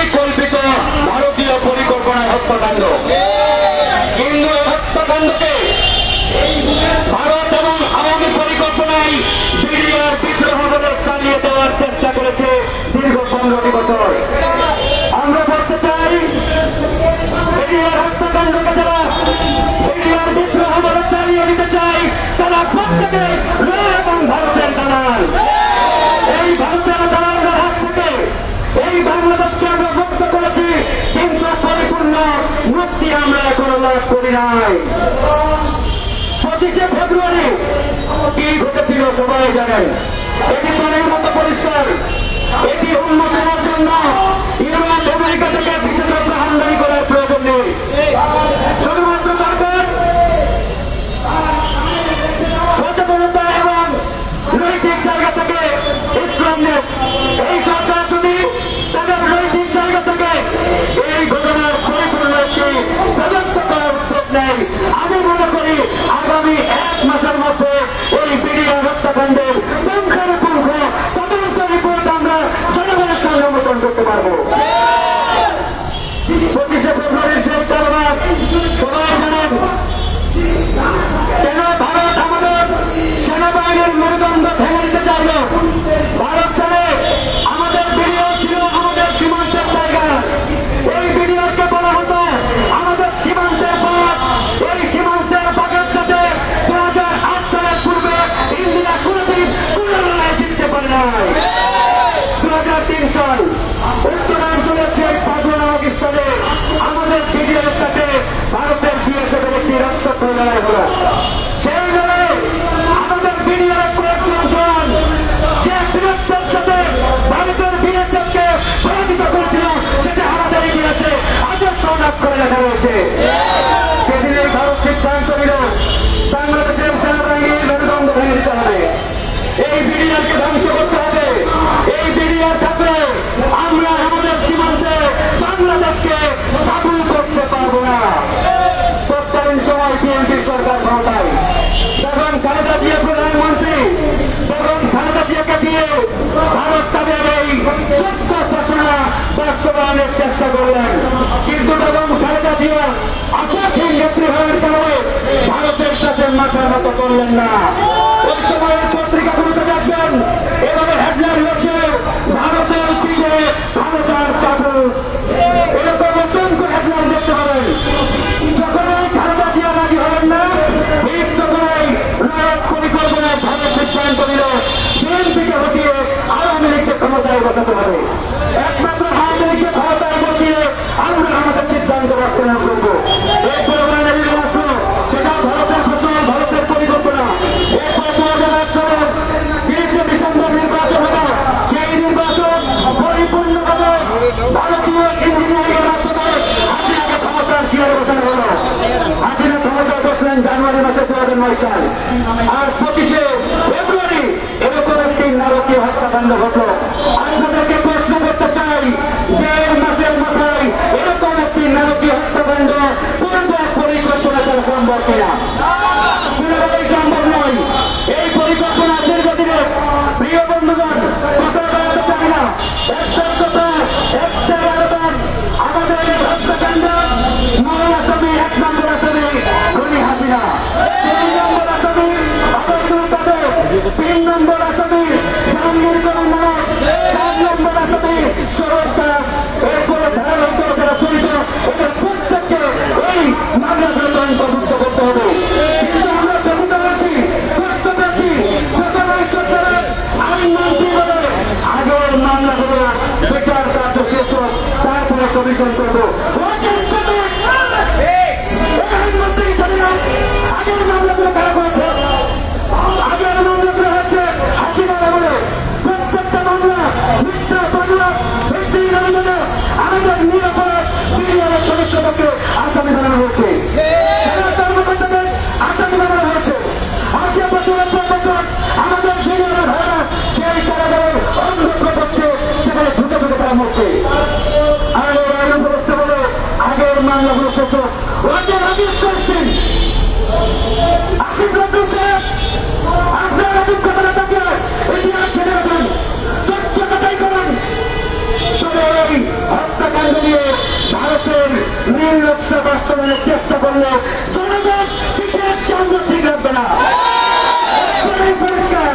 পরিকল্পিত ভারতীয় পরিকল্পনায় হত্যাকাণ্ড। কিন্তু এই হত্যাকাণ্ডকে ভারত এবং আওয়ামী পরিকল্পনায় বিডিআর বিদ্রোহ বলে চালিয়ে দেওয়ার চেষ্টা করেছে দীর্ঘ 15টি বছর। আমরা বলতে চাই, বিডিআর হত্যাকাণ্ডকে যারা বিডিআর বিদ্রোহ বলে চালিয়ে দিতে চাই, তারা প্রত্যেকে এবং ভারতের দালাল। এই ভারতের দালালদের হাত থেকে এই বাংলাদেশকে আমরা মুক্ত করেছি, কিন্তু পরিপূর্ণ মুক্তি আমরা এখনো লাভ করি নাই। 25শে ফেব্রুয়ারি কি ঘটেছিল সবাই জানেন। এটি পানির মতো পরিষ্কার। এটি উন্মোচনের জন্য ইউরোপ আমেরিকা থেকে বিশেষজ্ঞ আমদানি করার প্রয়োজন নেই। শুধুমাত্র দরকার সচেতনতা এবং নৈতিক জায়গা থেকে ইসলামনেস। এই সরকার যদি তাদের নৈতিক জায়গা থেকে এই ঘটনার পরিপূর্ণ একটি তদন্ত করার উদ্যোগ নেয়, আমি মনে করি আগামী 1 মাসের মধ্যে এই বিডিআর হত্যাকাণ্ডের পুঙ্খানুপুঙ্খ তদন্ত রিপোর্ট আমরা জনগণের সামনে উন্মোচন করতে পারব। 25শে ফেব্রুয়ারির সেই কারবার সবাই জানেন। কেন ভারত আমাদের সেনাবাহিনীর মেরুদণ্ড ভেঙে দিতে চাইল? ভারত জানে আমাদের বিডিআর ছিল আমাদের সীমান্তের জায়গা। এই বিডিআরকে বলা হতো আমাদের সীমান্তের পথ। এই সীমান্তের পথের সাথে 2008 সালের পূর্বে ইন্ডিয়া কোনদিন কোন লড়াই জিততে পারে নাই। 2003 সাল উত্তরাঞ্চলের যে পাগলা নামক স্থানে আমাদের বিডিআরের সাথে ভারতের বিএসএফের একটি রক্তাক্ত লড়াই হল। সেই লড়াইয়ে আমাদের বিডিআরের কয়েকজন জওয়ান যে বীরত্বের সাথে ভারতের বিএসএফকে পরাজিত করেছিল, সেটা আমাদের ইতিহাসে আজও সনাক করে লেখা রয়েছে। সেদিনই ভারত সিদ্ধান্ত নিল বাংলাদেশের সেনাবাহিনীর মেরুদণ্ড ভেঙে দিতে হবে। এই বিডিআরকে ধ্বংস করতে হবে। এই বিডিআর থাকলে আমরা আমাদের সীমান্তে বাংলাদেশকে কাবু করতে পারবো না। তৎকালীন সময় বিএনপি সরকার ক্ষমতায়, তখন খালেদা জিয়া প্রধানমন্ত্রী, তখন খালেদা জিয়াকে দিয়ে ভারত তাদের এই সত্য ঘোষণা বাস্তবায়নের চেষ্টা করলেন। কিন্তু তখন খালেদা জিয়া আকস্মিক নেতৃত্বের কারণে ভারতের কাছে মাথার মতো করলেন না। ওই সময়ের পত্রিকাগুলোতে দেখবেন এভাবে হেডলাইন হচ্ছে ভারতের পিঠে ক্ষমতার চাবুক। এরকম অসংখ্য হেডলাইন দেখতে পাবেন। যখন এই খালেদা জিয়া রাজি হলেন না, ঠিক তখনই রায়ত পরিকল্পনায় ভারত সিদ্ধান্ত নিল বিএনপিকে হটিয়ে আওয়ামী লীগকে ক্ষমতায় বসাতে হবে। একমাত্র আওয়ামী লীগকে ক্ষমতায় বসিয়ে আমরা আমাদের সিদ্ধান্ত বাস্তবায়ন করবো। এই প্রোগ্রামের নির্বাচন সেটা ভারতের ফসল, ভারতের পরিকল্পনা। এরপর 2001 সালের 30শে ডিসেম্বর নির্বাচন হলো। সেই নির্বাচন পরিপূর্ণভাবে ভারতীয় ইঞ্জিনিয়ারিংয়ের মাধ্যমে হাসিনাকে ক্ষমতার চেয়ারে বসানো হলো। হাসিনা ক্ষমতায় বসলেন জানুয়ারি মাসে 2009 সাল। আর 25শে ফেব্রুয়ারি এরকম একটি নারকীয় হত্যাকাণ্ড ঘটল। আপনাদেরকে প্রশ্ন করতে চাই, 1.5 মাসের মাথায় এরকম একটি নারকীয় হত্যাকাণ্ড কোন পরিকল্পনা ছাড়া সম্ভব কিনা? কোনোভাবেই সম্ভব নয়। এই পরিকল্পনা দীর্ঘদিনের। প্রিয় বন্ধুগণ, কথা বলতে চাই না, একটার কথা একটা আবেদন। আমাদের এই হত্যাকাণ্ড মূল আসামি 1 নম্বর আসামি খুনি হাসিনা, 2 নম্বর আসামি আব্দুল কাদের, 3 নম্বর আসামি জাহাঙ্গীর কবির নানক, 4 নম্বর আসামি শরৎ দাস। এরপরে ধারাবাহিক যারা জড়িত এদের প্রত্যেককে এই মামলাগুলো অন্তর্ভুক্ত করতে হবে। কিন্তু আমরা ব্যথিত হয়েছি, কষ্ট পেয়েছি, যখন এই সরকারের আইনমন্ত্রী বলে আগের মামলাগুলো বিচার কার্য শেষ হোক, তারপরে কমিশন করবো। আইনমন্ত্রী জানি না আগের মামলাগুলো কারা করেছে। আগের মামলাগুলো হচ্ছে হাসিনার আমলে। প্রত্যেকটা মামলা মিথ্যা মামলা, ব্যক্তির আমলে আমাদের নিরাপরাধ বিডিআরের সদস্যদেরকে আসামি বানানো হয়েছে। সেনা কর্মকর্তাদের আসামি বানানো হয়েছে। 80 বছরের পর বছর আমাদের বিডিআরের ভাইরা সেই কারাগারের অন্ধ প্রকোষ্ঠে সেখানে ঢুকে ঢুকে তারা মরছে। আর আইন ব্যবস্থা বলে আগের মামলাগুলো শেষ হোক। ওদের আদেশ করছেন আসিফ নজরুল সাহেব, আপনার অভিজ্ঞতা থাকে ইতিহাস জেনে রাখেন, তথ্য যাচাই করেন। তবে এই হত্যাকাণ্ড সঙ্গে নিয়ে ভারতের নীল নকশা বাস্তবায়নের চেষ্টা করলে জনগণ পিঠের চাঙ্গ ঠিক রাখবে না। পরিষ্কার